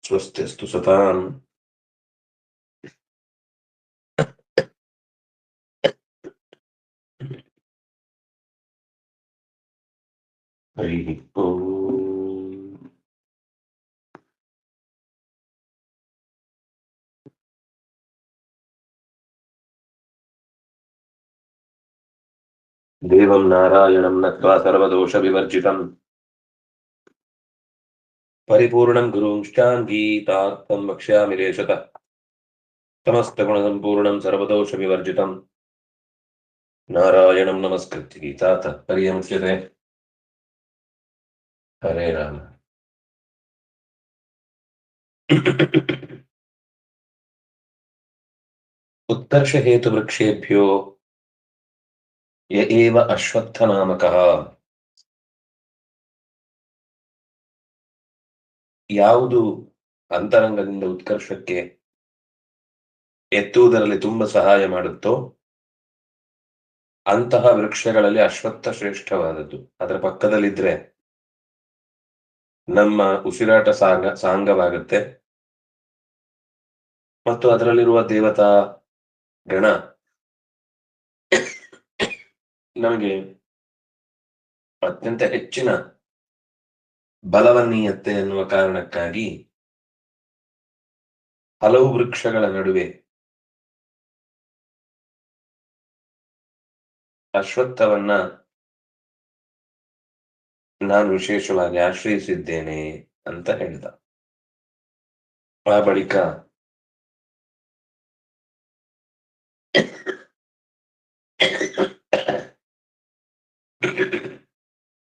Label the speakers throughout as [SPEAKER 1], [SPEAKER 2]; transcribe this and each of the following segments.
[SPEAKER 1] ಸ್ವಸ್ತಿಸ್ತು ಸತಾಂ. ಹರಿ ಓಂ. ದೇವಂ ನಾರಾಯಣಂ ನತ್ವಾ ಸರ್ವದೋಷ ವಿವರ್ಜಿತಂ ಪರಿಪೂರ್ಣಂ ಗುರುಂಶ್ಚಾಂಗೀತಾರ್ಥಂ ವಕ್ಷ್ಯಾಮಿ ಲೇಷತಃ. ಸಮಸ್ತ ಗುಣ ಸಂಪೂರ್ಣಂ ಸರ್ವದೋಷ ವಿವರ್ಜಿತಂ ನಾರಾಯಣಂ ನಮಸ್ಕೃತ್ಯ ಗೀತಾತ ಪರ್ಯಮುಚ್ಯತೆ. ಹರೇ ರಾಮ. ಉತ್ಕರ್ಷ ಹೇತು ವೃಕ್ಷೇಭ್ಯೋ ಯ ಏವ ಅಶ್ವತ್ಥ ನಾಮಕಃ. ಯಾವುದು ಅಂತರಂಗದಿಂದ ಉತ್ಕರ್ಷಕ್ಕೆ ಎತ್ತುವುದರಲ್ಲಿ ತುಂಬ ಸಹಾಯ ಮಾಡುತ್ತೋ ಅಂತಹ ವೃಕ್ಷಗಳಲ್ಲಿ ಅಶ್ವತ್ಥ ಶ್ರೇಷ್ಠವಾದದ್ದು. ಅದರ ಪಕ್ಕದಲ್ಲಿದ್ರೆ ನಮ್ಮ ಉಸಿರಾಟ ಸಾಂಗವಾಗುತ್ತೆ ಮತ್ತು ಅದರಲ್ಲಿರುವ ದೇವತಾ ಗಣ ನಮಗೆ ಅತ್ಯಂತ ಹೆಚ್ಚಿನ ಬಲವನ್ನೀಯತೆ ಎನ್ನುವ ಕಾರಣಕ್ಕಾಗಿ ಹಲವು ವೃಕ್ಷಗಳ ನಡುವೆ ಅಶ್ವತ್ಥವನ್ನ ನಾನು ವಿಶೇಷವಾಗಿ ಆಶ್ರಯಿಸಿದ್ದೇನೆ ಅಂತ ಹೇಳಿದ. ಆ ಬಳಿಕ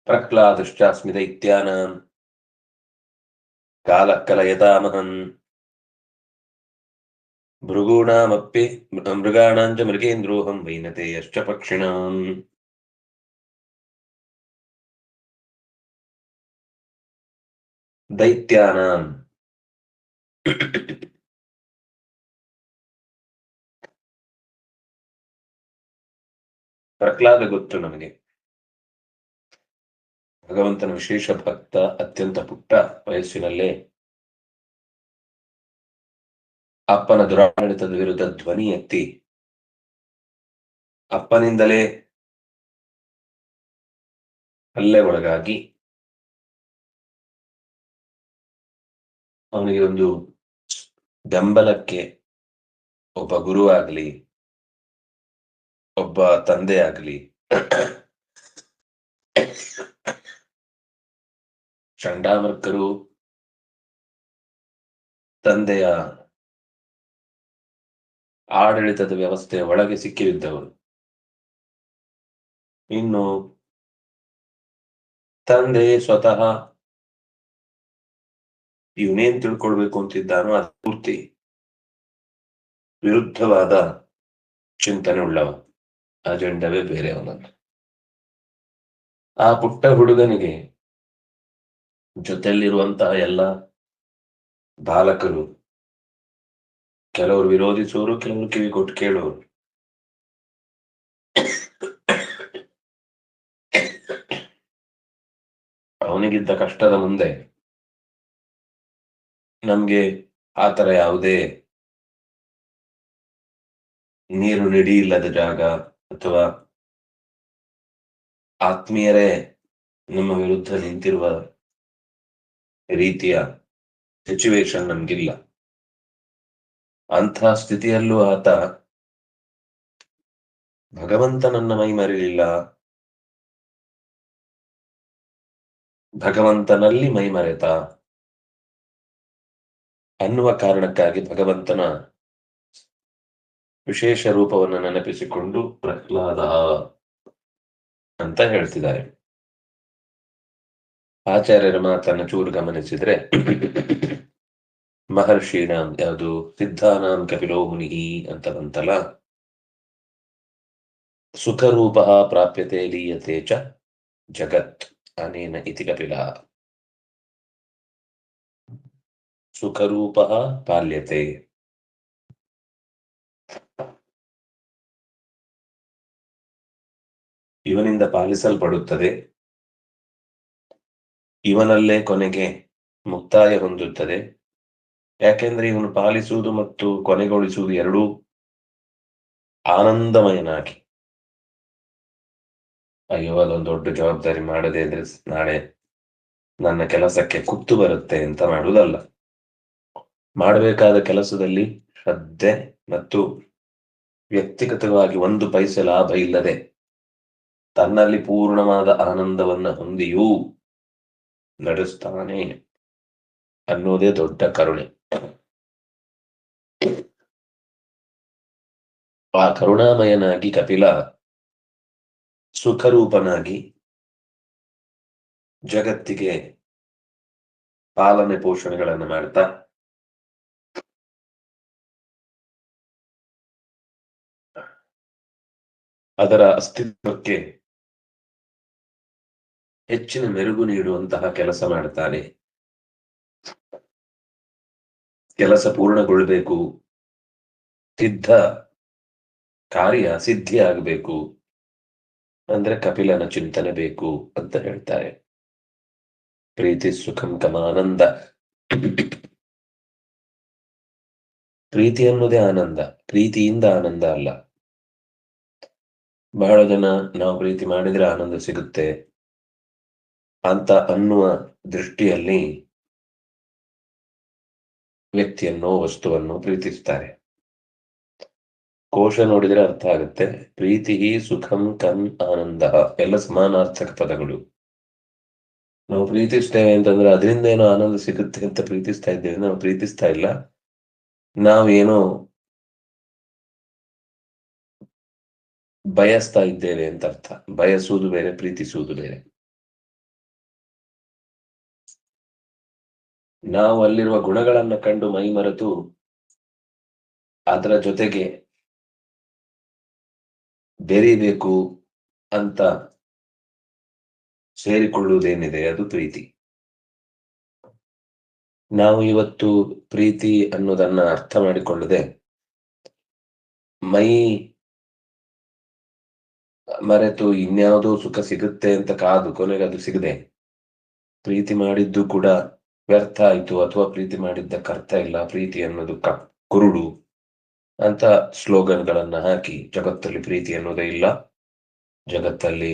[SPEAKER 1] ಪ್ರಹ್ಲಾದಶ್ಚಾಸ್ಮಿ ದೈತ್ಯಾನಾಂ ಕಾಲಃ ಕಲಯತಾಮಹಂ ಭೃಗೂಣಾಮಪ್ಪಿ ಮೃಗಾಣಾಂಚ ಮೃಗೇಂದ್ರೋಹಂ ವೈನತೇಯಶ್ಚ ಪಕ್ಷಿಣಾಂ. ದೈತ್ಯಾನಾಂ ಪ್ರಹ್ಲಾದ ಗೊತ್ತು ನಮಗೆ, ಭಗವಂತನ ವಿಶೇಷ ಭಕ್ತ. ಅತ್ಯಂತ ಪುಟ್ಟ ವಯಸ್ಸಿನಲ್ಲೇ ಅಪ್ಪನ ದುರಾಡಳಿತದ ವಿರುದ್ಧ ಧ್ವನಿ ಎತ್ತಿ ಅಪ್ಪನಿಂದಲೇ ಹಲ್ಲೆ ಒಳಗಾಗಿ ಅವನಿಗೆ ಒಂದು ಬೆಂಬಲಕ್ಕೆ ಒಬ್ಬ ಗುರು ಆಗಲಿ, ಒಬ್ಬ ತಂದೆ ಆಗಲಿ, ಚಂಡಾಮರ್ಕರು ತಂದೆಯ ಆಡಳಿತದ ವ್ಯವಸ್ಥೆಯ ಒಳಗೆ ಸಿಕ್ಕಿಬಿದ್ದವರು. ಇನ್ನು ತಂದೆ ಸ್ವತಃ ಇವನೇನ್ ತಿಳ್ಕೊಳ್ಬೇಕು ಅಂತಿದ್ದಾನೋ ಅದು ಪೂರ್ತಿ ವಿರುದ್ಧವಾದ ಚಿಂತನೆ ಉಳ್ಳವ, ಅಜೆಂಡವೇ ಬೇರೆಯವನದ್ದು. ಆ ಪುಟ್ಟ ಹುಡುಗನಿಗೆ ಜೊತೆಯಲ್ಲಿರುವಂತಹ ಎಲ್ಲ ಬಾಲಕರು ಕೆಲವರು ವಿರೋಧಿಸುವರು, ಕೆಲವರು ಕಿವಿ ಕೊಟ್ಟು ಕೇಳುವರು. ಅವನಿಗಿದ್ದ ಕಷ್ಟದ ಮುಂದೆ ನಮ್ಗೆ ಆತರ ಯಾವುದೇ ನೀರು ನಿಡಿ ಇಲ್ಲದ ಜಾಗ ಅಥವಾ ಆತ್ಮೀಯರೇ ನಮ್ಮ ವಿರುದ್ಧ ನಿಂತಿರುವ ರೀತಿಯ ಸಿಚುವೇಶನ್ ನಮ್ಗಿಲ್ಲ. ಅಂಥ ಸ್ಥಿತಿಯಲ್ಲೂ ಆತ ಭಗವಂತನನ್ನ ಮೈ ಮರೆಯಲಿಲ್ಲ, ಭಗವಂತನಲ್ಲಿ ಮೈ ಮರೆತ ಅನ್ನುವ ಕಾರಣಕ್ಕಾಗಿ ಭಗವಂತನ ವಿಶೇಷ ರೂಪವನ್ನು ನೆನಪಿಸಿಕೊಂಡು ಪ್ರಹ್ಲಾದ ಅಂತ ಹೇಳ್ತಿದ್ದಾರೆ. ಆಚಾರ್ಯರ ಮಾತನ್ನ ಚೂರು ಗಮನಿಸಿದ್ರೆ ಮಹರ್ಷೀಣಾಂ ಯಾವುದು ಸಿದ್ಧಾನಾಂ ಕಪಿಲೋ ಮುನಿಹಿ ಅಂತ ಬಂತಲ್ಲ, ಸುಖರೂಪ ಪ್ರಾಪ್ಯತೆ ಲೀಯತೆ ಚ ಜಗತ್ ಅನೇನ ಇತಿ ಕಪಿಲ. ಸುಖರೂಪ ಪಾಲ್ಯತೆ, ಇವನಿಂದ ಪಾಲಿಸಲ್ಪಡುತ್ತದೆ, ಇವನಲ್ಲೇ ಕೊನೆಗೆ ಮುಕ್ತಾಯ ಹೊಂದುತ್ತದೆ. ಯಾಕೆಂದ್ರೆ ಇವನು ಪಾಲಿಸುವುದು ಮತ್ತು ಕೊನೆಗೊಳಿಸುವುದು ಎರಡೂ ಆನಂದಮಯನಾಗಿ. ಅಯ್ಯೋ ಅದೊಂದು ದೊಡ್ಡ ಜವಾಬ್ದಾರಿ ಮಾಡದೇ ಇದ್ರೆ ನಾಳೆ ನನ್ನ ಕೆಲಸಕ್ಕೆ ಕುತ್ತು ಬರುತ್ತೆ ಅಂತ ಮಾಡುವುದಲ್ಲ. ಮಾಡಬೇಕಾದ ಕೆಲಸದಲ್ಲಿ ಶ್ರದ್ಧೆ ಮತ್ತು ವ್ಯಕ್ತಿಗತವಾಗಿ ಒಂದು ಪೈಸೆ ಲಾಭ ಇಲ್ಲದೆ ತನ್ನಲ್ಲಿ ಪೂರ್ಣವಾದ ಆನಂದವನ್ನ ಹೊಂದಿಯೂ ನಡೆಸ್ತಾನೆ ಅನ್ನೋದೇ ದೊಡ್ಡ ಕರುಣೆ. ಆ ಕರುಣಾಮಯನಾಗಿ ಕಪಿಲ ಸುಖರೂಪನಾಗಿ ಜಗತ್ತಿಗೆ ಪಾಲನೆ ಪೋಷಣೆಗಳನ್ನು ಮಾಡ್ತಾ ಅದರ ಅಸ್ತಿತ್ವಕ್ಕೆ ಹೆಚ್ಚಿನ ಮೆರುಗು ನೀಡುವಂತಹ ಕೆಲಸ ಮಾಡ್ತಾನೆ. ಕೆಲಸ ಪೂರ್ಣಗೊಳ್ಳಬೇಕು, ಸಿದ್ಧ ಕಾರ್ಯ ಸಿದ್ಧಿ ಆಗಬೇಕು ಅಂದ್ರೆ ಕಪಿಲನ ಚಿಂತನೆ ಬೇಕು ಅಂತ ಹೇಳ್ತಾರೆ. ಪ್ರೀತಿ ಸುಖಂ ಕಮಾನಂದ. ಪ್ರೀತಿ ಅನ್ನೋದೇ ಆನಂದ, ಪ್ರೀತಿಯಿಂದ ಆನಂದ ಅಲ್ಲ. ಬಹಳ ಜನ ನಾವು ಪ್ರೀತಿ ಮಾಡಿದ್ರೆ ಆನಂದ ಸಿಗುತ್ತೆ ಅಂತ ಅನ್ನುವ ದೃಷ್ಟಿಯಲ್ಲಿ ವ್ಯಕ್ತಿಯನ್ನು ವಸ್ತುವನ್ನು ಪ್ರೀತಿಸ್ತಾರೆ. ಕೋಶ ನೋಡಿದ್ರೆ ಅರ್ಥ ಆಗುತ್ತೆ. ಪ್ರೀತಿ ಸುಖಂ ಕಂ ಆನಂದ ಎಲ್ಲ ಸಮಾನಾರ್ಥಕ ಪದಗಳು. ನಾವು ಪ್ರೀತಿಸ್ತೇವೆ ಅಂತಂದ್ರೆ ಅದರಿಂದ ಏನೋ ಆನಂದ ಸಿಗುತ್ತೆ ಅಂತ ಪ್ರೀತಿಸ್ತಾ ಇದ್ದೇವೆ. ನಾವು ಪ್ರೀತಿಸ್ತಾ ಇಲ್ಲ, ನಾವೇನೋ ಬಯಸ್ತಾ ಇದ್ದೇವೆ ಅಂತ ಅರ್ಥ. ಬಯಸುವುದು ಬೇರೆ, ಪ್ರೀತಿಸುವುದು ಬೇರೆ. ನಾವು ಅಲ್ಲಿರುವ ಗುಣಗಳನ್ನ ಕಂಡು ಮೈ ಮರೆತು ಅದರ ಜೊತೆಗೆ ಬೆರೀಬೇಕು ಅಂತ ಸೇರಿಕೊಳ್ಳುವುದೇನಿದೆ ಅದು ಪ್ರೀತಿ. ನಾವು ಇವತ್ತು ಪ್ರೀತಿ ಅನ್ನೋದನ್ನ ಅರ್ಥ ಮಾಡಿಕೊಳ್ಳದೆ ಮೈ ಮರೆತು ಇನ್ಯಾವುದೋ ಸುಖ ಸಿಗುತ್ತೆ ಅಂತ ಕಾದು ಕೊನೆಗೆ ಅದು ಸಿಗದೆ ಪ್ರೀತಿ ಮಾಡಿದ್ದು ಕೂಡ ವ್ಯರ್ಥ ಆಯ್ತು, ಅಥವಾ ಪ್ರೀತಿ ಮಾಡಿದ್ದಕ್ಕೆ ಅರ್ಥ ಇಲ್ಲ, ಪ್ರೀತಿ ಅನ್ನೋದು ಕುರುಡು ಅಂತ ಸ್ಲೋಗನ್ಗಳನ್ನ ಹಾಕಿ ಜಗತ್ತಲ್ಲಿ ಪ್ರೀತಿ ಅನ್ನೋದೇ ಇಲ್ಲ, ಜಗತ್ತಲ್ಲಿ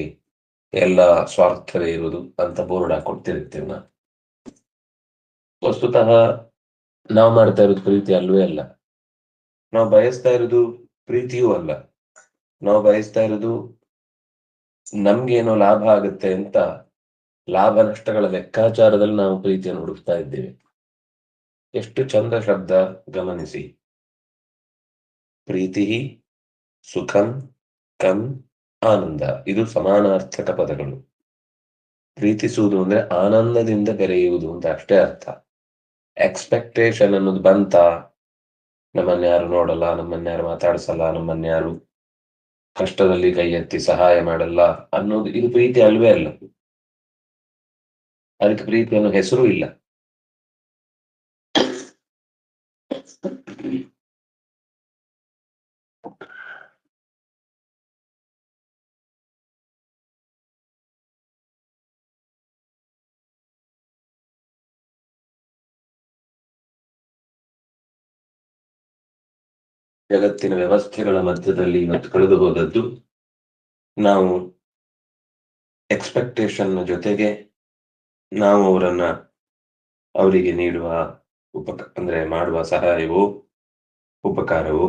[SPEAKER 1] ಎಲ್ಲ ಸ್ವಾರ್ಥವೇ ಇರುವುದು ಅಂತ ಬೋರ್ಡ್ ಹಾಕೊಡ್ತಿರ್ತೇವೆ ನಾವು. ವಸ್ತುತಃ ನಾವು ಮಾಡ್ತಾ ಇರೋದು ಪ್ರೀತಿ ಅಲ್ವೇ ಅಲ್ಲ. ನಾವು ಬಯಸ್ತಾ ಇರೋದು ಪ್ರೀತಿಯೂ ಅಲ್ಲ. ನಾವು ಬಯಸ್ತಾ ಇರೋದು ನಮ್ಗೇನೋ ಲಾಭ ಆಗುತ್ತೆ ಅಂತ ಲಾಭ ನಷ್ಟಗಳ ಲೆಕ್ಕಾಚಾರದಲ್ಲಿ ನಾವು ಪ್ರೀತಿಯನ್ನು ಹುಡುಕ್ತಾ ಇದ್ದೇವೆ. ಎಷ್ಟು ಚಂದ ಶಬ್ದ ಗಮನಿಸಿ. ಪ್ರೀತಿ ಸುಖಂ ಕಂ ಆನಂದ, ಇದು ಸಮಾನಾರ್ಥಕ ಪದಗಳು. ಪ್ರೀತಿಸುವುದು ಅಂದ್ರೆ ಆನಂದದಿಂದ ಬೆರೆಯುವುದು ಅಂತ ಅಷ್ಟೇ ಅರ್ಥ. ಎಕ್ಸ್ಪೆಕ್ಟೇಷನ್ ಅನ್ನೋದು ಬಂತ, ನಮ್ಮನ್ಯಾರು ನೋಡಲ್ಲ, ನಮ್ಮನ್ಯಾರು ಮಾತಾಡಿಸಲ್ಲ, ನಮ್ಮನ್ಯಾರು ಕಷ್ಟದಲ್ಲಿ ಕೈ ಎತ್ತಿ ಸಹಾಯ ಮಾಡಲ್ಲ ಅನ್ನೋದು ಇದು ಪ್ರೀತಿ ಅಲ್ವೇ ಅಲ್ಲ. ಅದಕ್ಕೆ ಪ್ರೀತಿ ಅನ್ನೋ ಹೆಸರು ಇಲ್ಲ. ಜಗತ್ತಿನ ವ್ಯವಸ್ಥೆಗಳ ಮಧ್ಯದಲ್ಲಿ ಇವತ್ತು ಕಳೆದು ಹೋದದ್ದು ನಾವು ಎಕ್ಸ್ಪೆಕ್ಟೇಷನ್ ಜೊತೆಗೆ ನಾವು ಅವರಿಗೆ ನೀಡುವ ಅಂದ್ರೆ ಮಾಡುವ ಸಹಾಯವೋ ಉಪಕಾರವೋ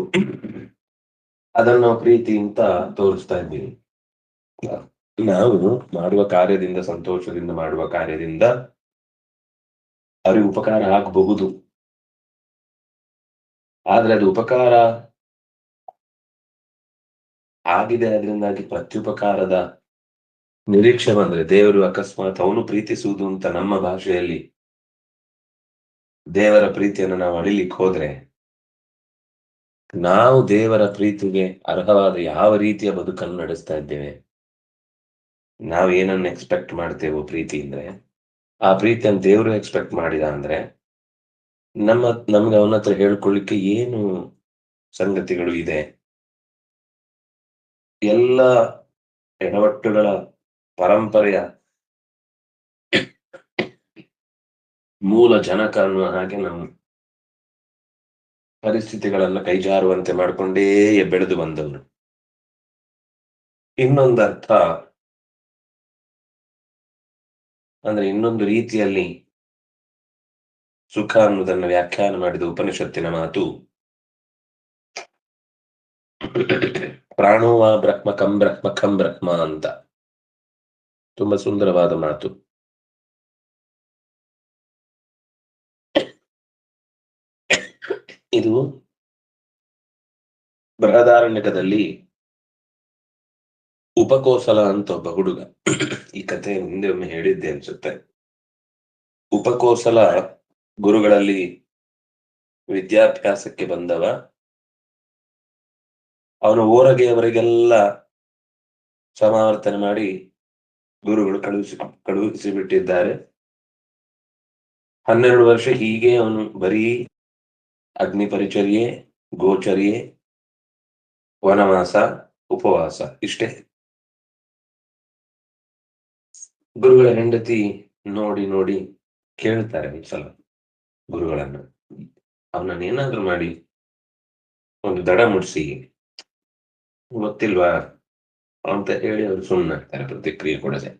[SPEAKER 1] ಅದನ್ನು ನಾವು ಪ್ರೀತಿ ಅಂತ ತೋರಿಸ್ತಾ ಇದ್ದೀವಿ. ನಾವು ಮಾಡುವ ಕಾರ್ಯದಿಂದ, ಸಂತೋಷದಿಂದ ಮಾಡುವ ಕಾರ್ಯದಿಂದ ಅವ್ರಿಗೆ ಉಪಕಾರ ಆಗಬಹುದು. ಆದ್ರೆ ಅದು ಉಪಕಾರ ಆಗಿದೆ, ಅದರಿಂದಾಗಿ ಪ್ರತ್ಯುಪಕಾರದ ನಿರೀಕ್ಷೆ ಬಂದ್ರೆ, ದೇವರು ಅಕಸ್ಮಾತ್ ಅವನು ಪ್ರೀತಿಸುವುದು ಅಂತ ನಮ್ಮ ಭಾಷೆಯಲ್ಲಿ ದೇವರ ಪ್ರೀತಿಯನ್ನು ನಾವು ಅಳಿಲಿಕ್ಕೆ ಹೋದ್ರೆ, ನಾವು ದೇವರ ಪ್ರೀತಿಗೆ ಅರ್ಹವಾದ ಯಾವ ರೀತಿಯ ಬದುಕನ್ನು ನಡೆಸ್ತಾ ಇದ್ದೇವೆ? ನಾವು ಏನನ್ನು ಎಕ್ಸ್ಪೆಕ್ಟ್ ಮಾಡ್ತೇವೋ ಪ್ರೀತಿ ಅಂದ್ರೆ, ಆ ಪ್ರೀತಿಯನ್ನು ದೇವರು ಎಕ್ಸ್ಪೆಕ್ಟ್ ಮಾಡಿದ ಅಂದ್ರೆ ನಮ್ಗೆ ಅವನ ಹತ್ರ ಹೇಳ್ಕೊಳ್ಳಿಕ್ಕೆ ಏನು ಸಂಗತಿಗಳು ಇದೆ? ಎಲ್ಲ ಎಡವಟ್ಟುಗಳ ಪರಂಪರೆಯ ಮೂಲ ಜನಕ ಅನ್ನುವ ಹಾಗೆ ಪರಿಸ್ಥಿತಿಗಳನ್ನ ಕೈಜಾರುವಂತೆ ಮಾಡಿಕೊಂಡೇ ಬೆಳೆದು ಬಂದವರು. ಇನ್ನೊಂದರ್ಥ ಅಂದ್ರೆ ಇನ್ನೊಂದು ರೀತಿಯಲ್ಲಿ ಸುಖ ಅನ್ನುವುದನ್ನು ವ್ಯಾಖ್ಯಾನ ಮಾಡಿದ ಉಪನಿಷತ್ತಿನ ಮಾತು ಪ್ರಾಣೋವಾ ಬ್ರಹ್ಮ ಕಂ ಬ್ರಹ್ಮ ಖಂ ಬ್ರಹ್ಮ ಅಂತ. ತುಂಬಾ ಸುಂದರವಾದ ಮಾತು. ಇದು ಬೃಹದಾರಣ್ಯಕದಲ್ಲಿ ಉಪಕೋಸಲ ಅಂತ ಒಬ್ಬ ಹುಡುಗ, ಈ ಕಥೆ ಹಿಂದೆ ಒಮ್ಮೆ ಹೇಳಿದ್ದೆ ಅನ್ಸುತ್ತೆ. ಉಪಕೋಸಲ ಗುರುಗಳಲ್ಲಿ ವಿದ್ಯಾಭ್ಯಾಸಕ್ಕೆ ಬಂದವ. ಅವನ ಓರಗೆಯವರಿಗೆಲ್ಲ ಸಮಾವರ್ತನೆ ಮಾಡಿ ಗುರುಗಳು ಕಳುಹಿಸಿ ಬಿಟ್ಟಿದ್ದಾರೆ. 12 ವರ್ಷ ಹೀಗೆ ಅವನು ಬರೀ ಅಗ್ನಿ ಪರಿಚರ್ಯೆ, ಗೋಚರ್ಯೆ, ವನವಾಸ, ಉಪವಾಸ ಇಷ್ಟೇ. ಗುರುಗಳ ಹೆಂಡತಿ ನೋಡಿ ನೋಡಿ ಕೇಳ್ತಾರೆ ಒಂದ್ಸಲ ಗುರುಗಳನ್ನು, ಅವನನ್ನೇನಾದ್ರೂ ಮಾಡಿ ಒಂದು ದಡ ಮುಡ್ಸಿ, ಗೊತ್ತಿಲ್ವಾ ಅಂತ ಹೇಳಿ ಅವರು ಸುಮ್ಮನಾಗ್ತಾರೆ, ಪ್ರತಿಕ್ರಿಯೆ ಕೊಡದೆ.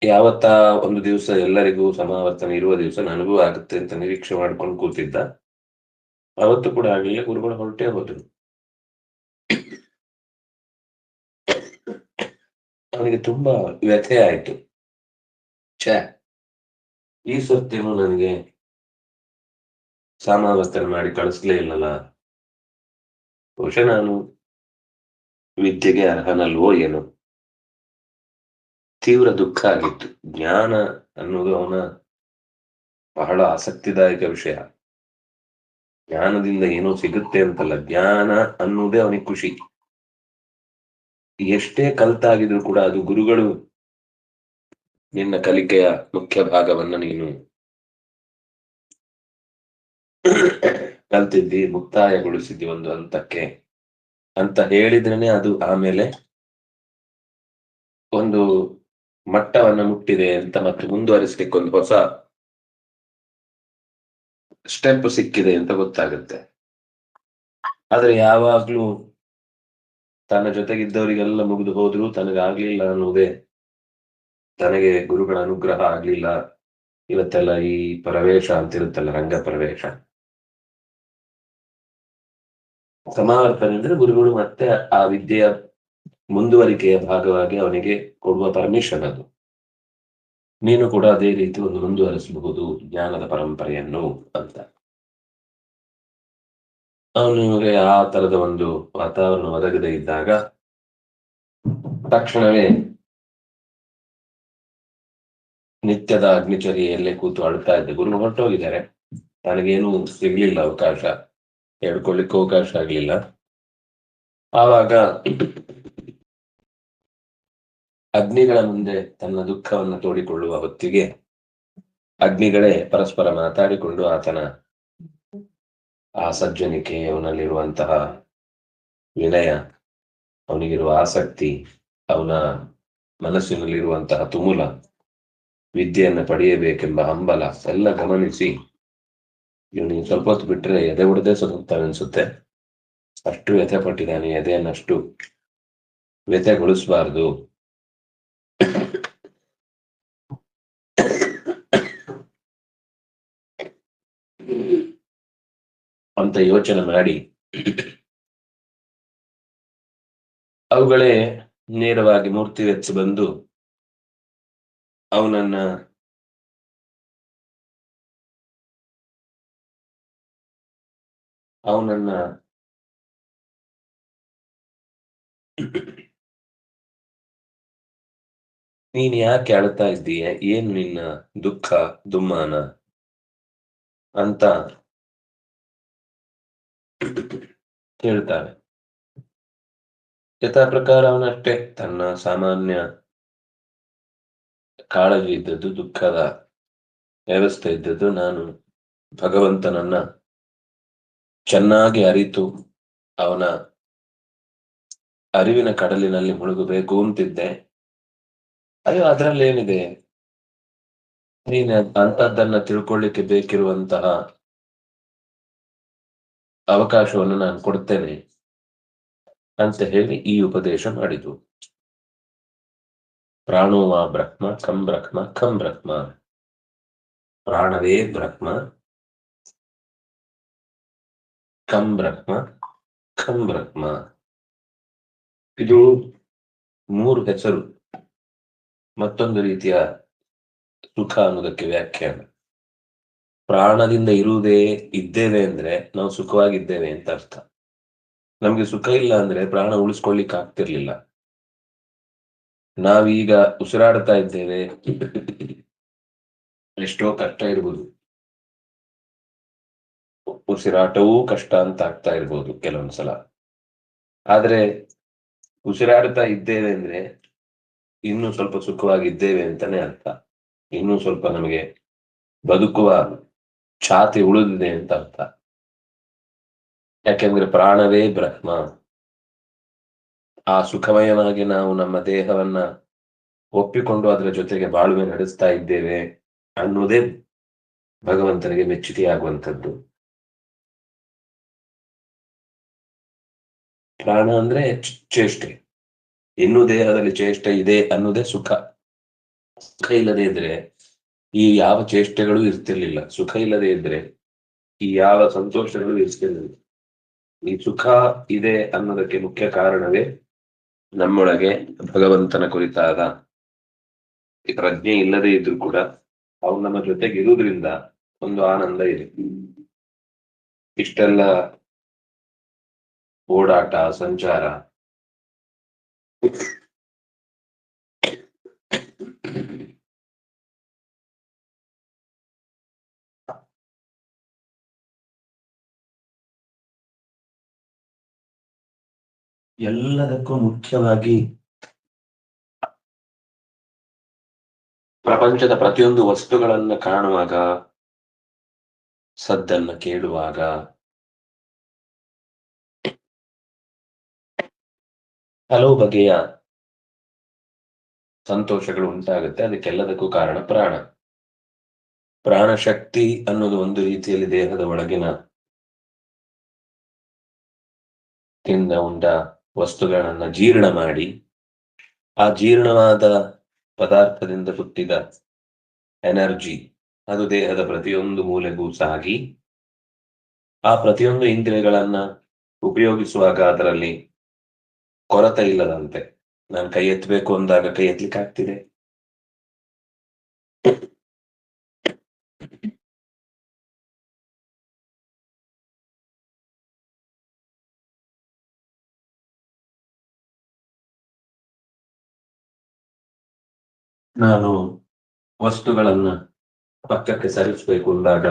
[SPEAKER 1] ಯಾವತ್ತ ಒಂದು ದಿವಸ ಎಲ್ಲರಿಗೂ ಸಮಾವರ್ತನೆ ಇರುವ ದಿವಸ ನನಗೂ ಆಗುತ್ತೆ ಅಂತ ನಿರೀಕ್ಷೆ ಮಾಡ್ಕೊಂಡು ಕೂತಿದ್ದ. ಅವತ್ತು ಕೂಡ ಆಗಲಿಲ್ಲ, ಗುರುಗಳು ಹೊರಟೇ ಹೋದ್ರು. ಅವನಿಗೆ ತುಂಬಾ ವ್ಯಥೆ ಆಯ್ತು. ಈ ಸೊತ್ತೇನು ನನಗೆ ಸಮಾವರ್ತನೆ ಮಾಡಿ ಕಳಿಸ್ಲೇ ಇಲ್ಲಲ್ಲ, ಬಹುಶಃ ನಾನು ವಿದ್ಯೆಗೆ ಅರ್ಹನಲ್ವೋ ಏನು. ತೀವ್ರ ದುಃಖ ಆಗಿತ್ತು. ಜ್ಞಾನ ಅನ್ನೋದು ಅವನ ಬಹಳ ಆಸಕ್ತಿದಾಯಕ ವಿಷಯ. ಜ್ಞಾನದಿಂದ ಏನೋ ಸಿಗುತ್ತೆ ಅಂತಲ್ಲ, ಜ್ಞಾನ ಅನ್ನೋದೇ ಅವನಿಗೆ ಖುಷಿ. ಎಷ್ಟೇ ಕಲ್ತಾಗಿದ್ರು ಕೂಡ ಅದು ಗುರುಗಳು ನಿನ್ನ ಕಲಿಕೆಯ ಮುಖ್ಯ ಭಾಗವನ್ನ ನೀನು ಕಲ್ತಿದ್ದಿ, ಮುಕ್ತಾಯಗೊಳಿಸಿದ್ದಿ ಒಂದು ಹಂತಕ್ಕೆ ಅಂತ ಹೇಳಿದ್ರೇನೆ ಅದು ಆಮೇಲೆ ಒಂದು ಮಟ್ಟವನ್ನ ಮುಟ್ಟಿದೆ ಅಂತ ಮತ್ತೆ ಮುಂದುವರಿಸಲಿಕ್ಕೆ ಒಂದು ಹೊಸ ಸ್ಟೆಪ್ ಸಿಕ್ಕಿದೆ ಅಂತ ಗೊತ್ತಾಗುತ್ತೆ. ಆದ್ರೆ ಯಾವಾಗ್ಲೂ ತನ್ನ ಜೊತೆಗಿದ್ದವರಿಗೆಲ್ಲ ಮುಗಿದು ಹೋದ್ರು ತನಗಾಗ್ಲಿಲ್ಲ ಅನ್ನೋದೇ, ತನಗೆ ಗುರುಗಳ ಅನುಗ್ರಹ ಆಗ್ಲಿಲ್ಲ. ಇವತ್ತೆಲ್ಲ ಈ ಪ್ರವೇಶ ಅಂತಿರುತ್ತಲ್ಲ, ರಂಗ ಪ್ರವೇಶ, ಸಮಾವರ್ತನೆ ಅಂದ್ರೆ ಗುರುಗಳು ಮತ್ತೆ ಆ ವಿದ್ಯೆಯ ಮುಂದುವರಿಕೆಯ ಭಾಗವಾಗಿ ಅವನಿಗೆ ಕೊಡುವ ಪರ್ಮಿಷನ್ ಅದು. ನೀನು ಕೂಡ ಅದೇ ರೀತಿ ಒಂದು ಮುಂದುವರಿಸಬಹುದು ಜ್ಞಾನದ ಪರಂಪರೆಯನ್ನು ಅಂತ. ಅವನಿಗೆ ಆ ತರದ ಒಂದು ವಾತಾವರಣ ಒದಗದೆ ಇದ್ದಾಗ ತಕ್ಷಣವೇ ನಿತ್ಯದ ಅಗ್ನಿಚರ್ಯೆಯಲ್ಲೇ ಕೂತು ಅಳ್ತಾ ಇದ್ದ. ಗುರು ಹೊರಟೋಗಿದ್ದಾರೆ, ನನಗೇನು ಸಿಗ್ಲಿಲ್ಲ ಅವಕಾಶ, ಹೇಳ್ಕೊಳ್ಳಿಕ್ಕೆ ಅವಕಾಶ ಆಗ್ಲಿಲ್ಲ. ಆವಾಗ ಅಗ್ನಿಗಳ ಮುಂದೆ ತನ್ನ ದುಃಖವನ್ನು ತೋಡಿಕೊಳ್ಳುವ ಹೊತ್ತಿಗೆ ಅಗ್ನಿಗಳೇ ಪರಸ್ಪರ ಮಾತಾಡಿಕೊಂಡು ಆತನ ಆ ಸಜ್ಜನಿಕೆ, ಅವನಲ್ಲಿರುವಂತಹ ವಿನಯ, ಅವನಿಗಿರುವ ಆಸಕ್ತಿ, ಅವನ ಮನಸ್ಸಿನಲ್ಲಿರುವಂತಹ ತುಮುಲ, ವಿದ್ಯೆಯನ್ನು ಪಡೆಯಬೇಕೆಂಬ ಹಂಬಲ ಎಲ್ಲ ಗಮನಿಸಿ, ಇವನಿಗೆ ಸ್ವಲ್ಪ ಹೊತ್ತು ಬಿಟ್ರೆ ಎದೆ ಹೊಡೆದೇ ಸತ್ತುತ್ತಾನೆ ಅನ್ಸುತ್ತೆ, ಅಷ್ಟು ವ್ಯಥೆ ಪಟ್ಟಿದ್ದಾನೆ, ಎದೆಯನ್ನಷ್ಟು ವ್ಯಥೆಗೊಳಿಸಬಾರ್ದು ಅಂತ ಯೋಚನೆ ಮಾಡಿ ಅವುಗಳೇ ನೇರವಾಗಿ ಮೂರ್ತಿ ವೆಚ್ಚ ಬಂದು ಅವನನ್ನ ನೀನ್ ಯಾಕೆ ಅಳ್ತಾ ಇದ್ದೀಯ, ಏನು ನಿನ್ನ ದುಃಖ ದುಮ್ಮಾನ ಅಂತ ಕೇಳ್ತಾನೆ. ಯಥಾ ಪ್ರಕಾರ ಅವನಷ್ಟೇ ತನ್ನ ಸಾಮಾನ್ಯ ಕಾಳಜಿ ಇದ್ದದ್ದು, ದುಃಖದ ವ್ಯವಸ್ಥೆ ಇದ್ದದ್ದು, ನಾನು ಭಗವಂತನನ್ನ ಚೆನ್ನಾಗಿ ಅರಿತು ಅವನ ಅರಿವಿನ ಕಡಲಿನಲ್ಲಿ ಮುಳುಗಬೇಕು ಅಂತಿದ್ದೆ. ಅಯ್ಯೋ, ಅದ್ರಲ್ಲಿ ಏನಿದೆ, ನೀನ್ ಅಂತದ್ದನ್ನ ತಿಳ್ಕೊಳ್ಳಿಕ್ಕೆ ಬೇಕಿರುವಂತಹ ಅವಕಾಶವನ್ನು ನಾನು ಕೊಡ್ತೇನೆ ಅಂತ ಹೇಳಿ ಈ ಉಪದೇಶ ಮಾಡಿತು. ಪ್ರಾಣೋ ವಾ ಬ್ರಹ್ಮ ಖಂ ಬ್ರಹ್ಮ ಖಂ ಬ್ರಹ್ಮ. ಪ್ರಾಣವೇ ಬ್ರಹ್ಮ, ಖಂ ಬ್ರಹ್ಮ ಖಂ ಬ್ರಹ್ಮ. ಇದು 3 ಹೆಸರು. ಮತ್ತೊಂದು ರೀತಿಯ ಸುಖ ಅನ್ನೋದಕ್ಕೆ ವ್ಯಾಖ್ಯಾನ. ಪ್ರಾಣದಿಂದ ಇದ್ದೇವೆ ಅಂದ್ರೆ ನಾವು ಸುಖವಾಗಿದ್ದೇವೆ ಅಂತ ಅರ್ಥ. ನಮ್ಗೆ ಸುಖ ಇಲ್ಲ ಅಂದ್ರೆ ಪ್ರಾಣ ಉಳಿಸ್ಕೊಳ್ಳಿಕ್ಕೆ ಆಗ್ತಿರ್ಲಿಲ್ಲ. ನಾವೀಗ ಉಸಿರಾಡ್ತಾ ಇದ್ದೇವೆ, ಎಷ್ಟೋ ಕಷ್ಟ ಇರ್ಬೋದು, ಉಸಿರಾಟವೂ ಕಷ್ಟ ಅಂತ ಆಗ್ತಾ ಇರ್ಬೋದು ಕೆಲವೊಂದ್ಸಲ. ಆದ್ರೆ ಉಸಿರಾಡ್ತಾ ಇದ್ದೇವೆ ಅಂದ್ರೆ ಇನ್ನೂ ಸ್ವಲ್ಪ ಸುಖವಾಗಿದ್ದೇವೆ ಅಂತಾನೆ ಅರ್ಥ. ಇನ್ನೂ ಸ್ವಲ್ಪ ನಮಗೆ ಬದುಕುವ ಛಾತಿ ಉಳಿದಿದೆ ಅಂತ ಅರ್ಥ. ಯಾಕೆಂದ್ರೆ ಪ್ರಾಣವೇ ಬ್ರಹ್ಮ. ಆ ಸುಖಮಯವಾಗಿ ನಾವು ನಮ್ಮ ದೇಹವನ್ನ ಒಪ್ಪಿಕೊಂಡು ಅದರ ಜೊತೆಗೆ ಬಾಳ್ವೆ ನಡೆಸ್ತಾ ಇದ್ದೇವೆ ಅನ್ನೋದೇ ಭಗವಂತನಿಗೆ ಮೆಚ್ಚುಗೆಯಾಗುವಂಥದ್ದು. ಪ್ರಾಣ ಅಂದ್ರೆ ಚೇಷ್ಟೆ. ಇನ್ನೂ ದೇಹದಲ್ಲಿ ಚೇಷ್ಟೆ ಇದೆ ಅನ್ನೋದೇ ಸುಖ. ಸುಖ ಇಲ್ಲದೆ ಇದ್ರೆ ಈ ಯಾವ ಚೇಷ್ಟೆಗಳು ಇರ್ತಿರ್ಲಿಲ್ಲ. ಸುಖ ಇಲ್ಲದೆ ಇದ್ರೆ ಈ ಯಾವ ಸಂತೋಷಗಳು ಇರ್ತಿರ್ಲಿಲ್ಲ. ಈ ಸುಖ ಇದೆ ಅನ್ನೋದಕ್ಕೆ ಮುಖ್ಯ ಕಾರಣವೇ ನಮ್ಮೊಳಗೆ ಭಗವಂತನ ಕುರಿತಾದ ಈ ಪ್ರಜ್ಞೆ ಇಲ್ಲದೆ ಇದ್ರೂ ಕೂಡ ಅವ್ರು ನಮ್ಮ ಜೊತೆಗೆ ಇರುವುದ್ರಿಂದ ಒಂದು ಆನಂದ ಇದೆ. ಇಷ್ಟೆಲ್ಲ ಓಡಾಟ ಸಂಚಾರ, ಎಲ್ಲದಕ್ಕೂ ಮುಖ್ಯವಾಗಿ ಪ್ರಪಂಚದ ಪ್ರತಿಯೊಂದು ವಸ್ತುಗಳನ್ನ ಕಾಣುವಾಗ, ಸದ್ದನ್ನ ಕೇಳುವಾಗ, ಹಲವು ಬಗೆಯ ಸಂತೋಷಗಳು ಉಂಟಾಗುತ್ತೆ. ಅದಕ್ಕೆಲ್ಲದಕ್ಕೂ ಕಾರಣ ಪ್ರಾಣ. ಪ್ರಾಣ ಶಕ್ತಿ ಅನ್ನೋದು ಒಂದು ರೀತಿಯಲ್ಲಿ ದೇಹದ ಒಳಗಿನ ತಿಂದ ಉಂಡ ವಸ್ತುಗಳನ್ನ ಜೀರ್ಣ ಮಾಡಿ, ಆ ಜೀರ್ಣವಾದ ಪದಾರ್ಥದಿಂದ ಹುಟ್ಟಿದ ಎನರ್ಜಿ ಅದು ದೇಹದ ಪ್ರತಿಯೊಂದು ಮೂಲೆಗೂ ಸಾಗಿ, ಆ ಪ್ರತಿಯೊಂದು ಇಂದ್ರಿಯಗಳನ್ನ ಉಪಯೋಗಿಸುವಾಗ ಅದರಲ್ಲಿ ಕೊರತೆ ಇಲ್ಲದಂತೆ. ನಾನು ಕೈ ಎತ್ತಬೇಕು ಅಂದಾಗ ಕೈ ಎತ್ತಲಿಕ್ಕೆ ಆಗ್ತಿದೆ. ನಾನು ವಸ್ತುಗಳನ್ನ ಪಕ್ಕಕ್ಕೆ ಸರಿಸಬೇಕು ಅಂದಾಗ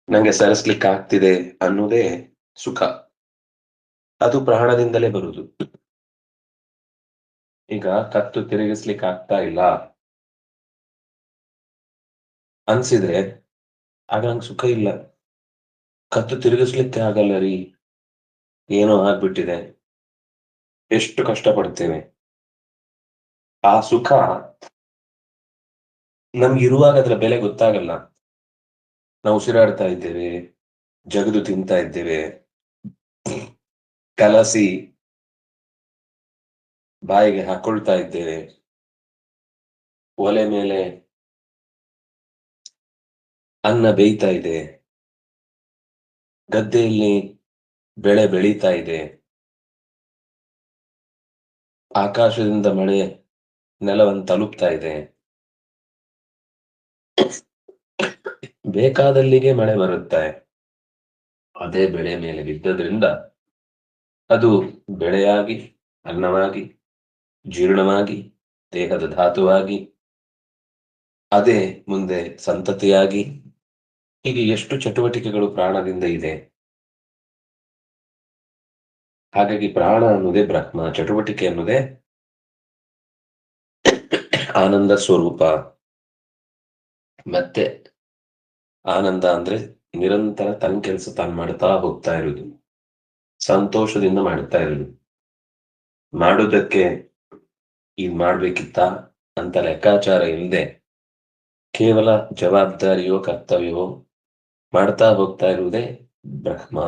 [SPEAKER 1] ನಂಗೆ ಸರಿಸ್ಲಿಕ್ಕೆ ಆಗ್ತಿದೆ ಅನ್ನೋದೇ ಸುಖ. ಅದು ಪ್ರಾಣದಿಂದಲೇ ಬರುವುದು. ಈಗ ಕತ್ತು ತಿರುಗಿಸ್ಲಿಕ್ಕೆ ಆಗ್ತಾ ಇಲ್ಲ ಅನ್ಸಿದ್ರೆ ಆಗ ನಂಗೆ ಸುಖ ಇಲ್ಲ. ಕತ್ತು ತಿರುಗಿಸ್ಲಿಕ್ಕೆ ಆಗಲ್ಲ ರೀ, ಏನೋ ಆಗ್ಬಿಟ್ಟಿದೆ, ಎಷ್ಟು ಕಷ್ಟಪಡ್ತೇವೆ. ಆ ಸುಖ ನಮ್ಗಿರುವಾಗ ಅದರ ಬೆಲೆ ಗೊತ್ತಾಗಲ್ಲ. ನಾವು ಉಸಿರಾಡ್ತಾ ಇದ್ದೇವೆ, ಜಗದು ತಿಂತಾ ಇದ್ದೇವೆ, ಕಲಸಿ ಬಾಯಿಗೆ ಹಾಕೊಳ್ತಾ ಇದ್ದೇವೆ, ಒಲೆ ಮೇಲೆ ಅನ್ನ ಬೇಯ್ತಾ ಇದೆ, ಗದ್ದೆಯಲ್ಲಿ ಬೆಳೆ ಬೆಳೀತಾ ಇದೆ, ಆಕಾಶದಿಂದ ಮಳೆ ನೆಲವನ್ನು ತಲುಪ್ತಾ ಇದೆ, ಬೇಕಾದಲ್ಲಿಗೆ ಮಳೆ ಬರುತ್ತೆ. ಅದೇ ಬೆಳೆ ಮೇಲೆ ಬಿದ್ದದ್ರಿಂದ ಅದು ಬೆಳೆಯಾಗಿ, ಅನ್ನವಾಗಿ, ಜೀರ್ಣವಾಗಿ, ದೇಹದ ಧಾತುವಾಗಿ, ಅದೇ ಮುಂದೆ ಸಂತತಿಯಾಗಿ, ಹೀಗೆ ಎಷ್ಟು ಚಟುವಟಿಕೆಗಳು ಪ್ರಾಣದಿಂದ ಇದೆ. ಹಾಗಾಗಿ ಪ್ರಾಣ ಅನ್ನೋದೇ ಬ್ರಹ್ಮ, ಚಟುವಟಿಕೆ ಅನ್ನೋದೇ ಆನಂದ ಸ್ವರೂಪ. ಮತ್ತೆ ಆನಂದ ಅಂದ್ರೆ ನಿರಂತರ ತನ್ನ ಕೆಲಸ ತಾನು ಮಾಡ್ತಾ ಹೋಗ್ತಾ ಇರುವುದು, ಸಂತೋಷದಿಂದ ಮಾಡ್ತಾ ಇರುವುದು. ಮಾಡುವುದಕ್ಕೆ ಇದು ಮಾಡ್ಬೇಕಿತ್ತ ಅಂತ ಲೆಕ್ಕಾಚಾರ ಇಲ್ಲದೆ ಕೇವಲ ಜವಾಬ್ದಾರಿಯೋ ಕರ್ತವ್ಯವೋ ಮಾಡ್ತಾ ಹೋಗ್ತಾ ಇರುವುದೇ ಬ್ರಹ್ಮ.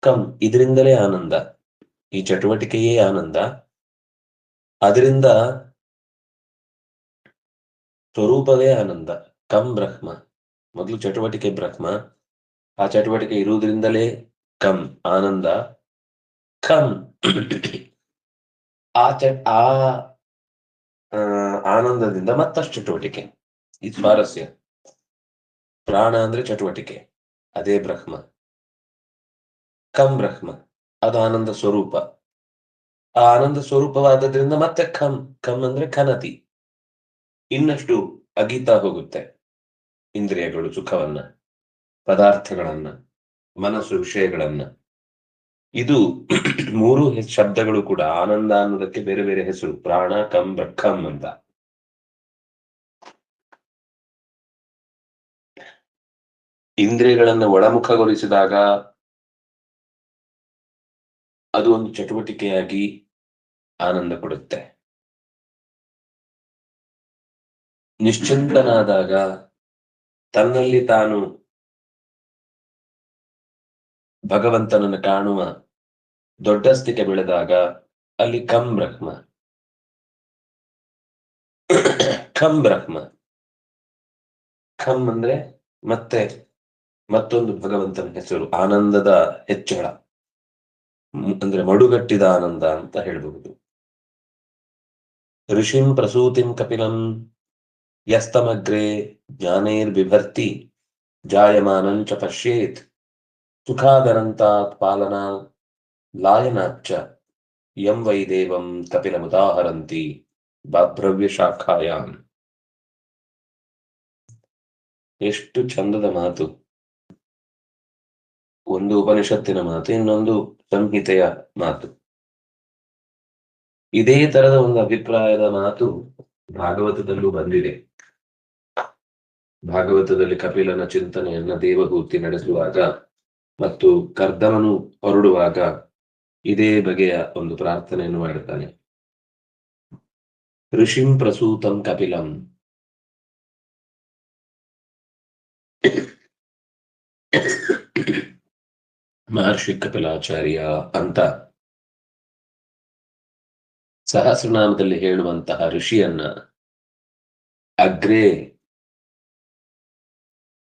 [SPEAKER 1] ಕಂ ಇದರಿಂದಲೇ ಆನಂದ, ಈ ಚಟುವಟಿಕೆಯೇ ಆನಂದ, ಅದರಿಂದ ಸ್ವರೂಪವೇ ಆನಂದ. ಕಂ ಬ್ರಹ್ಮ, ಮೊದಲು ಚಟುವಟಿಕೆ ಬ್ರಹ್ಮ, ಆ ಚಟುವಟಿಕೆ ಇರುವುದರಿಂದಲೇ ಕಂ ಆನಂದ. ಖಂ ಆ ಆನಂದದಿಂದ ಮತ್ತಷ್ಟು ಚಟುವಟಿಕೆ. ಈ ಸ್ವಾರಸ್ಯ. ಪ್ರಾಣ ಅಂದ್ರೆ ಚಟುವಟಿಕೆ, ಅದೇ ಬ್ರಹ್ಮ. ಕಂ ಬ್ರಹ್ಮ, ಅದು ಆನಂದ ಸ್ವರೂಪ. ಆ ಆನಂದ ಸ್ವರೂಪವಾದದ್ರಿಂದ ಮತ್ತೆ ಖಂ, ಖಂ ಅಂದ್ರೆ ಖನತಿ, ಇನ್ನಷ್ಟು ಅಗೀತಾ ಹೋಗುತ್ತೆ ಇಂದ್ರಿಯಗಳು ಸುಖವನ್ನ, ಪದಾರ್ಥಗಳನ್ನ, ಮನಸ್ಸು ವಿಷಯಗಳನ್ನ. ಇದು ಮೂರು ಶಬ್ದಗಳು ಕೂಡ ಆನಂದ ಅನ್ನೋದಕ್ಕೆ ಬೇರೆ ಬೇರೆ ಹೆಸರು. ಪ್ರಾಣ, ಕಂ, ಬ್ರಹ್ಮಂ ಅಂತ. ಇಂದ್ರಿಯಗಳನ್ನ ಒಳಮುಖಗೊಳಿಸಿದಾಗ ಅದು ಒಂದು ಚಟುವಟಿಕೆಯಾಗಿ ಆನಂದ ಕೊಡುತ್ತೆ. ನಿಶ್ಚಿಂತನಾದಾಗ, ತನ್ನಲ್ಲಿ ತಾನು ಭಗವಂತನನ್ನು ಕಾಣುವ ದೊಡ್ಡ ಸ್ಥಿತಿ ಬೆಳೆದಾಗ ಅಲ್ಲಿ ಕಂ ಬ್ರಹ್ಮ. ಖಂ ಬ್ರಹ್ಮ, ಖಂ ಅಂದ್ರೆ ಮತ್ತೆ ಮತ್ತೊಂದು ಭಗವಂತನ ಹೆಸರು, ಆನಂದದ ಹೆಚ್ಚಳ, ಅಂದ್ರೆ ಮಡುಗಟ್ಟಿದ ಆನಂದ ಅಂತ ಹೇಳಬಹುದು. ಋಷಿಂ ಪ್ರಸೂತಿಂ ಕಪಿಲಂ ಯಸ್ತಮಗ್ರೆ ಜ್ಞಾನೈರ್ಬಿಭರ್ತಿ ಜಾಯಮಾನಂಚ ಪಶ್ಯೇತ್ ಸುಖಾದರಂತಾತ್ ಪಾಲನಾ ಲಾಯನಾಚ್ಚ ಯಂ ವೈ ದೇವಂ ಕಪಿಲಮುದಾಹರಂತಿ ಬಾಭ್ರವ್ಯ ಶಾಖಾಯಾಮ್. ಎಷ್ಟು ಚಂದದ ಮಾತು! ಒಂದು ಉಪನಿಷತ್ತಿನ ಮಾತು, ಇನ್ನೊಂದು ಸಂಹಿತೆಯ ಮಾತು. ಇದೇ ತರದ ಒಂದು ಅಭಿಪ್ರಾಯದ ಮಾತು ಭಾಗವತದಲ್ಲೂ ಬಂದಿದೆ. ಭಾಗವತದಲ್ಲಿ ಕಪಿಲನ ಚಿಂತನೆಯನ್ನ ದೇವಹೂತಿ ನಡೆಸುವಾಗ ಮತ್ತು ಕರ್ದಮನು ಹೊರಡುವಾಗ ಇದೇ ಬಗೆಯ ಒಂದು ಪ್ರಾರ್ಥನೆಯನ್ನು ಮಾಡುತ್ತಾನೆ. ಋಷಿಂ ಪ್ರಸೂತಂ ಕಪಿಲಂ, ಮಹರ್ಷಿ ಕಪಿಲಾಚಾರ್ಯ ಅಂತ ಸಹಸ್ರನಾಮದಲ್ಲಿ ಹೇಳುವಂತಹ ಋಷಿಯನ್ನ ಅಗ್ರೇ,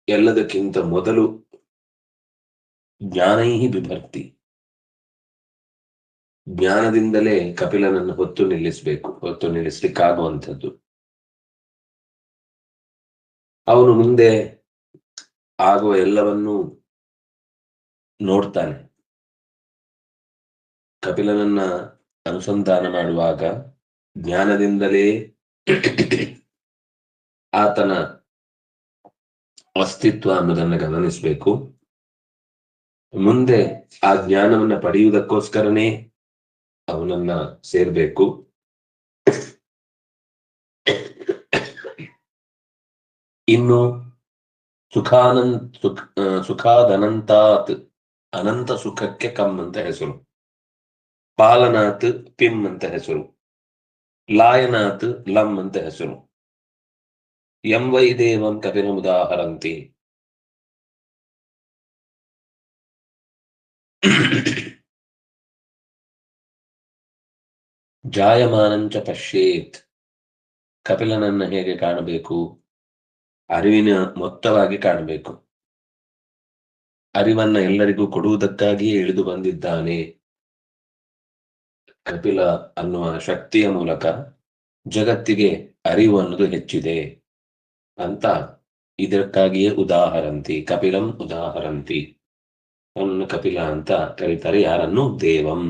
[SPEAKER 1] ಎಲ್ಲದಕ್ಕಿಂತ ಮೊದಲು, ಜ್ಞಾನೈ ಬಿಭರ್ತಿ, ಜ್ಞಾನದಿಂದಲೇ ಕಪಿಲನನ್ನು ಹೊತ್ತು ನಿಲ್ಲಿಸಬೇಕು, ಹೊತ್ತು ನಿಲ್ಲಿಸ್ಲಿಕ್ಕಾಗುವಂಥದ್ದು. ಅವನು ಮುಂದೆ ಆಗುವ ಎಲ್ಲವನ್ನೂ ನೋಡ್ತಾನೆ. ಕಪಿಲನನ್ನ ಅನುಸಂಧಾನ ಮಾಡುವಾಗ ಜ್ಞಾನದಿಂದಲೇ ಆತನ ಅಸ್ತಿತ್ವ ಅನ್ನೋದನ್ನ ಗಮನಿಸಬೇಕು. ಮುಂದೆ ಆ ಜ್ಞಾನವನ್ನ ಪಡೆಯುವುದಕ್ಕೋಸ್ಕರನೇ ಅವನನ್ನ ಸೇರ್ಬೇಕು. ಇನ್ನು ಸುಖಾದನಂತಾತ್, ಅನಂತ ಸುಖಕ್ಕೆ ಕಂ ಅಂತ ಹೆಸರು. ಪಾಲನಾತ್ ಪಿಂ ಅಂತ ಹೆಸರು. ಲಾಯನಾತ್ ಲಂ ಅಂತ ಹೆಸರು. ಯಂ ವೈ ದೇವಂ ಕಪಿಲಮುದಾಹರಂತಿ, ಜಾಯಮಾನಂಚ ಪಶ್ಯೇತ್, ಕಪಿಲನನ್ನ ಹೇಗೆ ಕಾಣಬೇಕು? ಅರಿವಿನ ಮೊತ್ತವಾಗಿ ಕಾಣಬೇಕು. ಅರಿವನ್ನ ಎಲ್ಲರಿಗೂ ಕೊಡುವುದಕ್ಕಾಗಿಯೇ ಇಳಿದು ಬಂದಿದ್ದಾನೆ ಕಪಿಲ ಅನ್ನುವ ಶಕ್ತಿಯ ಮೂಲಕ. ಜಗತ್ತಿಗೆ ಅರಿವು ಅನ್ನೋದು ಹೆಚ್ಚಿದೆ ಅಂತ ಇದಕ್ಕಾಗಿಯೇ ಉದಾಹರಂತಿ, ಕಪಿಲಂ ಉದಾಹರಂತಿ. ಅವನನ್ನು ಕಪಿಲ ಅಂತ ಕರೀತಾರೆ. ಯಾರನ್ನು? ದೇವಂ.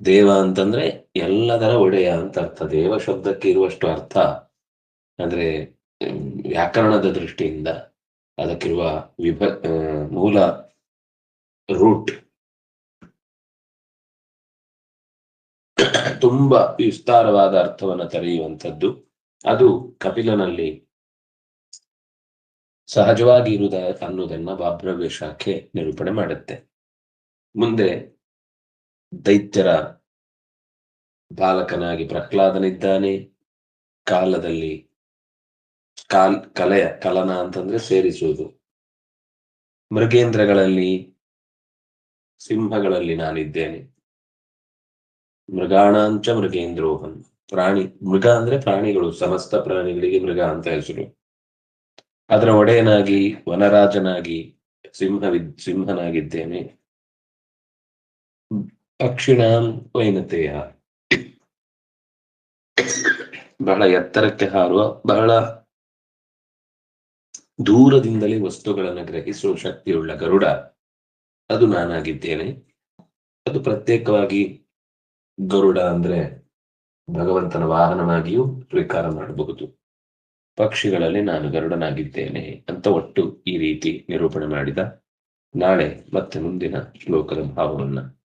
[SPEAKER 1] ದೇವ ಅಂತಂದ್ರೆ ಎಲ್ಲದರ ಒಡೆಯ ಅಂತ ಅರ್ಥ. ದೇವ ಶಬ್ದಕ್ಕೆ ಇರುವಷ್ಟು ಅರ್ಥ ಅಂದ್ರೆ ವ್ಯಾಕರಣದ ದೃಷ್ಟಿಯಿಂದ ಅದಕ್ಕಿರುವ ಮೂಲ ರೂಟ್ ತುಂಬಾ ವಿಸ್ತಾರವಾದ ಅರ್ಥವನ್ನು ತೆರೆಯುವಂಥದ್ದು. ಅದು ಕಪಿಲನಲ್ಲಿ ಸಹಜವಾಗಿ ಇರುವುದ ಅನ್ನೋದನ್ನ ಬಾಭ್ರವ್ಯ ಶಾಖೆ ನಿರೂಪಣೆ ಮಾಡುತ್ತೆ. ಮುಂದೆ ದೈತ್ಯರ ಬಾಲಕನಾಗಿ ಪ್ರಹ್ಲಾದನಿದ್ದಾನೆ. ಕಾಲದಲ್ಲಿ ಕಲನ ಅಂತಂದ್ರೆ ಸೇರಿಸುವುದು. ಮೃಗೇಂದ್ರಗಳಲ್ಲಿ ಸಿಂಹಗಳಲ್ಲಿ ನಾನಿದ್ದೇನೆ. ಮೃಗಾಣಾಂಚ ಮೃಗೇಂದ್ರೋಹಂ. ಮೃಗ ಅಂದ್ರೆ ಪ್ರಾಣಿಗಳು, ಸಮಸ್ತ ಪ್ರಾಣಿಗಳಿಗೆ ಮೃಗ ಅಂತ ಹೆಸರು. ಅದರ ಒಡೆಯನಾಗಿ ವನರಾಜನಾಗಿ ಸಿಂಹನಾಗಿದ್ದೇನೆ. ಪಕ್ಷಿಣಾಂ ವೈನತೆಯ. ಬಹಳ ಎತ್ತರಕ್ಕೆ ಹಾರುವ, ಬಹಳ ದೂರದಿಂದಲೇ ವಸ್ತುಗಳನ್ನು ಗ್ರಹಿಸುವ ಶಕ್ತಿಯುಳ್ಳ ಗರುಡ, ಅದು ನಾನಾಗಿದ್ದೇನೆ. ಅದು ಪ್ರತ್ಯೇಕವಾಗಿ ಗರುಡ ಅಂದ್ರೆ ಭಗವಂತನ ವಾಹನವಾಗಿಯೂ ಸ್ವೀಕಾರ ಮಾಡಬಹುದು. ಪಕ್ಷಿಗಳಲ್ಲಿ ನಾನು ಗರುಡನಾಗಿದ್ದೇನೆ ಅಂತ ಒಟ್ಟು ಈ ರೀತಿ ನಿರೂಪಣೆ ಮಾಡಿದ. ನಾಳೆ ಮತ್ತೆ ಮುಂದಿನ ಶ್ಲೋಕದ ಭಾವವನ್ನು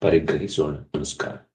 [SPEAKER 1] ಪರಿಗ್ರಹಿಸೋಣ. ನಮಸ್ಕಾರ.